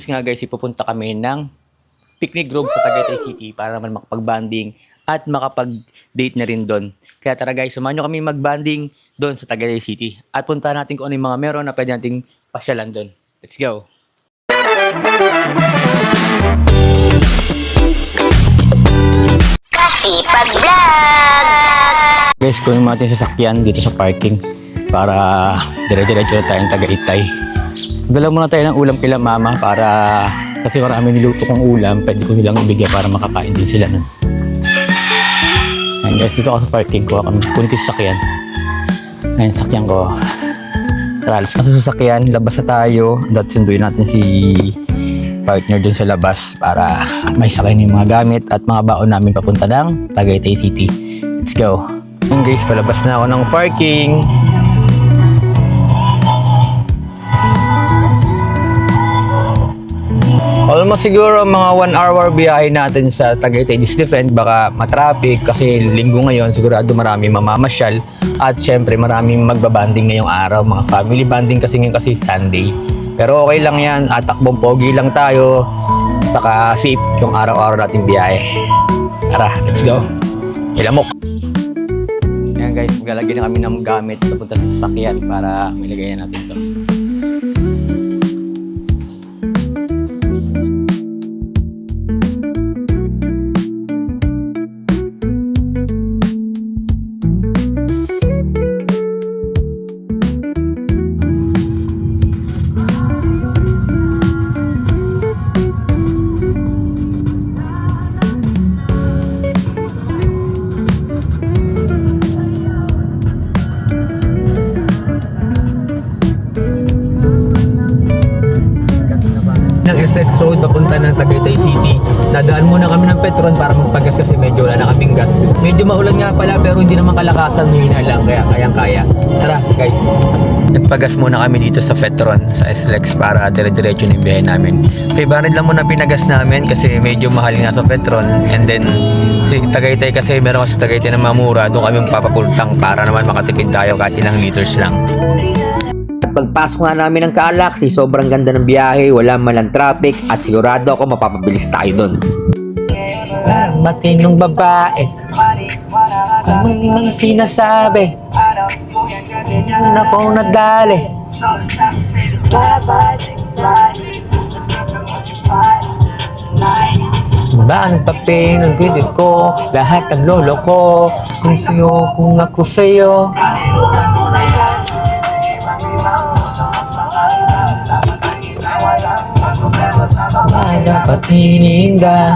Nga guys, ipupunta kami ng picnic grove sa Tagaytay City para naman makapag-banding at makapag-date na rin doon. Kaya tara guys, samahan nyo kami mag-banding doon sa Tagaytay City at punta natin kung ano yung mga meron na pwede nating pasyalan doon. Let's go! Kasipag Vlog! Guys, kunin mo natin yung sasakyan dito sa parking para dire-diretso na tayong Tagaytay. Dala muna tayo ng ulam kila mama para kasi marami niluto kong ulam, pwede ko nilang ibigay para makakain din sila nun. Ayan guys, dito ako sa parking ko, kunin ko yung sasakyan. Ayan, sakyan ko. Tara, alas ka sa sasakyan, labas na tayo, at sunduin natin si partner dun sa labas para may sakay na yung mga gamit at mga baon namin papunta ng Tagaytay City. Let's go! Ayan guys, palabas na ako ng parking. Almost siguro mga 1 hour biyahe natin sa Tagaytay District. Baka matraffic kasi linggo ngayon, sigurado marami mamamasyal at syempre maraming magbabanding ngayong araw, mga family banding kasi ngayon kasi Sunday. Pero okay lang yan, at takbong pogi lang tayo, saka safe yung araw-araw nating biyahe. Tara, let's go! Ilamok! Ayan guys, maglalagay na kami ng gamit papunta sa sasakyan para ilagay natin ito. Essex Road papunta ng Tagaytay City. Nadaan muna kami ng Petron para magpagas kasi medyo wala na kaming gas. Medyo maulan nga pala pero hindi naman kalakasan, mahina lang kaya kayang-kaya. Tara guys. Nagpagas muna kami dito sa Petron sa SLEX para dire-diretso na yung biyahe namin. Favorite lang muna pinagas namin kasi medyo mahal nga sa Petron, and then si Tagaytay kasi meron kasi Tagaytay na mamura, doon kami magpapapultang para naman makatipid tayo kahit ilang liters lang. Pagpasok nga namin ng Galaxy, sobrang ganda ng biyahe, wala malang traffic at sigurado ako mapapabilis tayo doon. Matinong babae, kung may sinasabi, na kong nadali. Ba ang papel ng bibig ko, lahat ng lolo ko, kung sa'yo, kung ako sa'yo. Dapat hininda.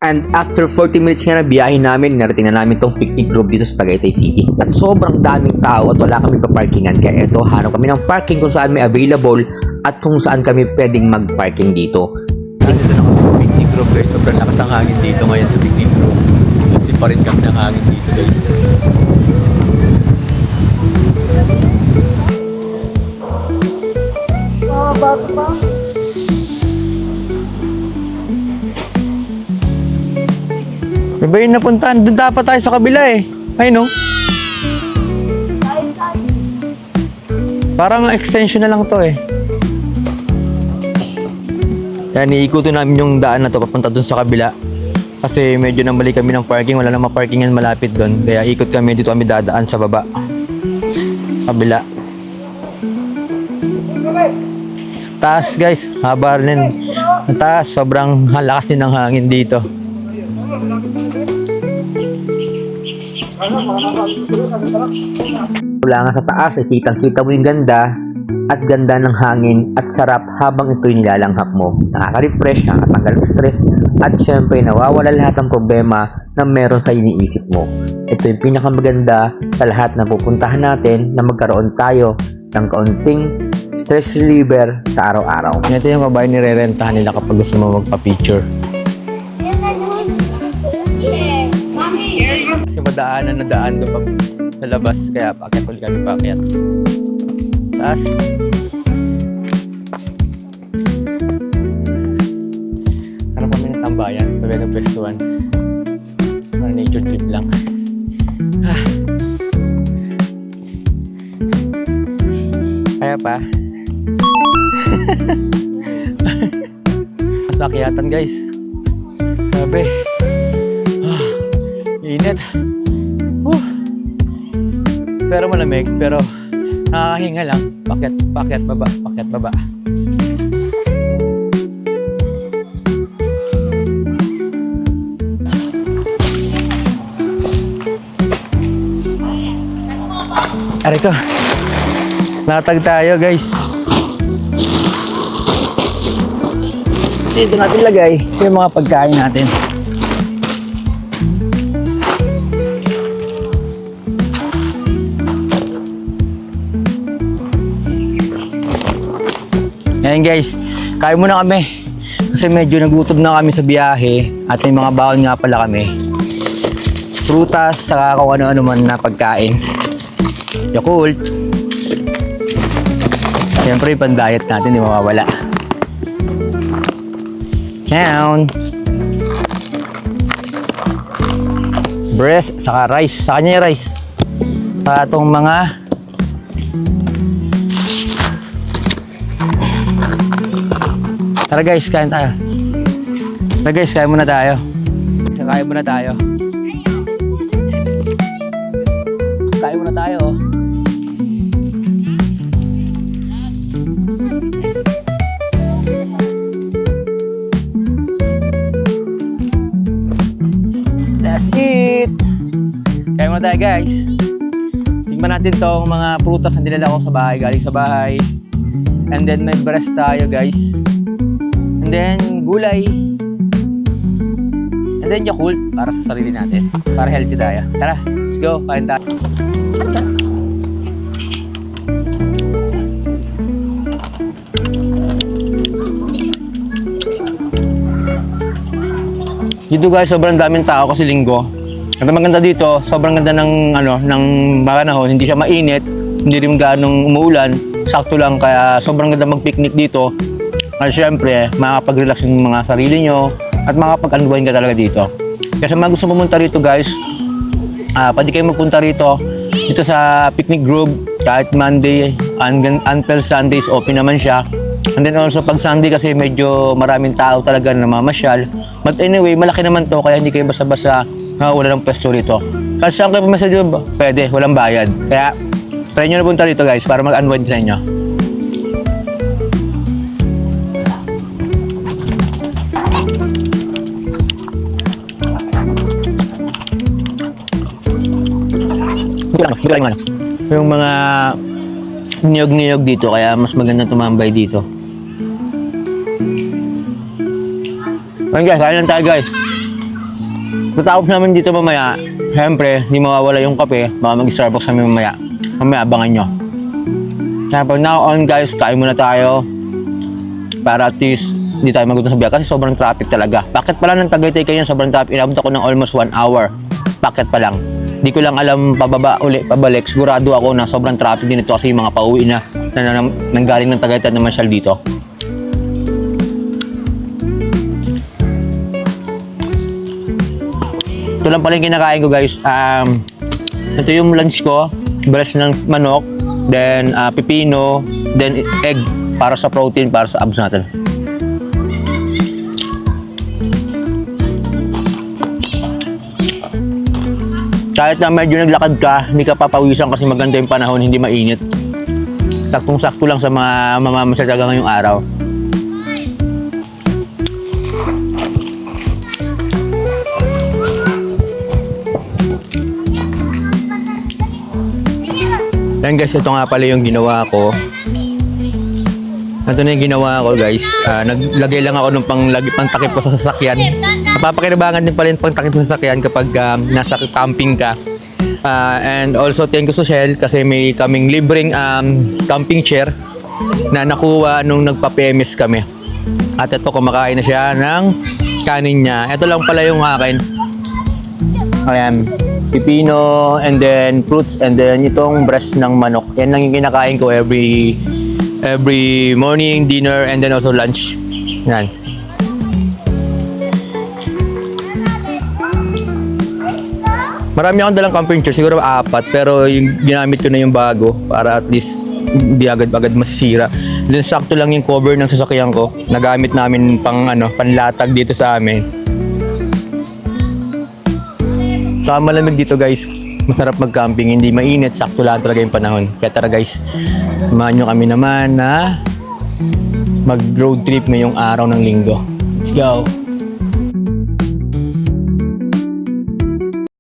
And after 40 minutes nga na biyahe namin, narating na namin tong picnic grove dito sa Tagaytay City. At sobrang daming tao at wala kami pa-parkingan. Kaya ito, hanap kami ng parking kung saan may available at kung saan kami pwedeng mag-parking dito. Dito na kami sa picnic grove guys. Sobrang lakas ng hangin dito ngayon sa picnic grove. Kasi pa rin kami ng hangin dito guys. Bago pa? Iba yung napuntahan. Doon dapat tayo sa kabila eh. Ay no? Parang extension na lang to eh. Yan, iikutin namin yung daan na to papunta doon sa kabila. Kasi medyo nambali kami ng parking. Wala namang parkingan malapit doon. Kaya ikot kami, dito kami dadaan sa baba. Kabila. Taas guys, haba rin. Taas, sobrang lakas din ng hangin dito. Wala nga sa taas, kitang-kita mo yung ganda at ganda ng hangin at sarap habang ito'y nilalanghap mo. Nakaka-refresh, nakakatanggal ng stress at syempre nawawala lahat ng problema na meron sa iniisip mo. Ito yung pinakamaganda sa lahat na pupuntahan natin na magkaroon tayo ng kaunting stress reliever sa araw-araw. Ito yung kabahay nire-rentahan nila kapag gusto mo magpa-picture. Kasi madaanan na daan doon sa labas, kaya paakyat ulit kami paakyat. Taas. Harap kami ng tambayan, tabi ng pwestuhan. Para nature trip lang. Kaya pa. Sakyatan guys. Grabe. Init. Pero malamig, pero nakakahinga lang. Pakyat baba. Aray ko. Natag tayo guys. Dito natin lagay yung mga pagkain natin. Ngayon guys, kain muna kami. Kasi medyo nagutom na kami sa biyahe at may mga baon nga pala kami. Prutas, saka kung ano-ano man na pagkain. Yakult. Siyempre, pan-diet natin, di mawawala. Down. Breast, saka rice. Sa kanya yung rice. Saka itong mga tara guys, kain tayo. Tara guys, kain muna tayo. Kain muna tayo. Kain muna tayo. Let's eat! Kain muna tayo guys. Tingnan natin tong mga prutas na dinala ko sa bahay, galing sa bahay. And then may breast tayo guys. And then gulay. And then Yakult para sa sarili natin. Para healthy tayo. Tara, let's go. Kain tayo. Dito guys, sobrang daming tao kasi linggo. At ang maganda dito, sobrang ganda ng ng panahon, hindi siya mainit, hindi rin ganong umuulan, sakto lang kaya sobrang ganda mag-picnic dito. At syempre, makakapag-relax yung mga sarili nyo at makakapag-unwind ka talaga dito. Kaya sa mga gusto pumunta rito guys, pwede kayo magpunta rito sa picnic group kahit Monday until Sundays open naman siya. And then also pag Sunday kasi medyo maraming tao talaga na mamasyal. But anyway, malaki naman to kaya hindi kayo basta-basta wala ng pwesto rito. Kasi saan kayo pumasal dito, pwede, walang bayad. Kaya try nyo na punta rito guys para mag-unwind sa inyo. Yung mga niyog-niyog dito kaya mas maganda tumambay dito. Ayun guys, kain lang tayo guys. Tatapos namin dito mamaya, siyempre, hindi mawawala yung kape, baka mag-Starbucks kami mamaya. Mamaya, abangan nyo. Kaya from now on guys, kain muna tayo. Para at least, hindi tayo magutom sa biyahe kasi sobrang traffic talaga. Bakit pala ng Tagaytay kayo sobrang traffic? Inabot ako ng almost 1 hour. Bakit pa lang? Hindi ko lang alam pababa uli, pabalik. Sigurado ako na sobrang traffic din ito kasi yung mga pauwi na nanggaling ng Tagaytay na masyal dito. Ito lang pala yung kinakain ko guys. Ito yung lunch ko. Breast ng manok. Then pipino. Then egg. Para sa protein. Para sa abs natin. Kahit na medyo naglakad ka, hindi ka papawisan kasi maganda yung panahon, hindi mainit. Saktong-sakto lang sa mga mamamasyal talaga ngayong araw. Yan guys, ito nga pala yung ginawa ko. Ito na yung ginawa ko guys. Naglagay lang ako ng pangtakip ko sa sasakyan. Napapakinabangan din pala yung pangtakip sa sasakyan kapag nasa camping ka. And also thank you to Shell kasi may kaming libreng camping chair na nakuha nung nagpa-PMS kami. At ito kumakain na siya ng kanin niya. Ito lang pala yung akin. Ayan. Pipino, and then fruits, and then itong breast ng manok. Yan lang yung kinakain ko every morning, dinner, and then also lunch. Yan. Marami akong dalang camping chair, siguro 4, pero yung ginamit ko na yung bago para at least hindi agad-agad masisira. Then sakto lang yung cover ng sasakyan ko. Nagamit namin pang panlatag dito sa amin. Saka malamig dito guys. Masarap mag-camping, hindi mainit, sakto lang talaga yung panahon. Kaya tara guys, samahan nyo kami naman na mag-road trip ngayong araw ng linggo. Let's go!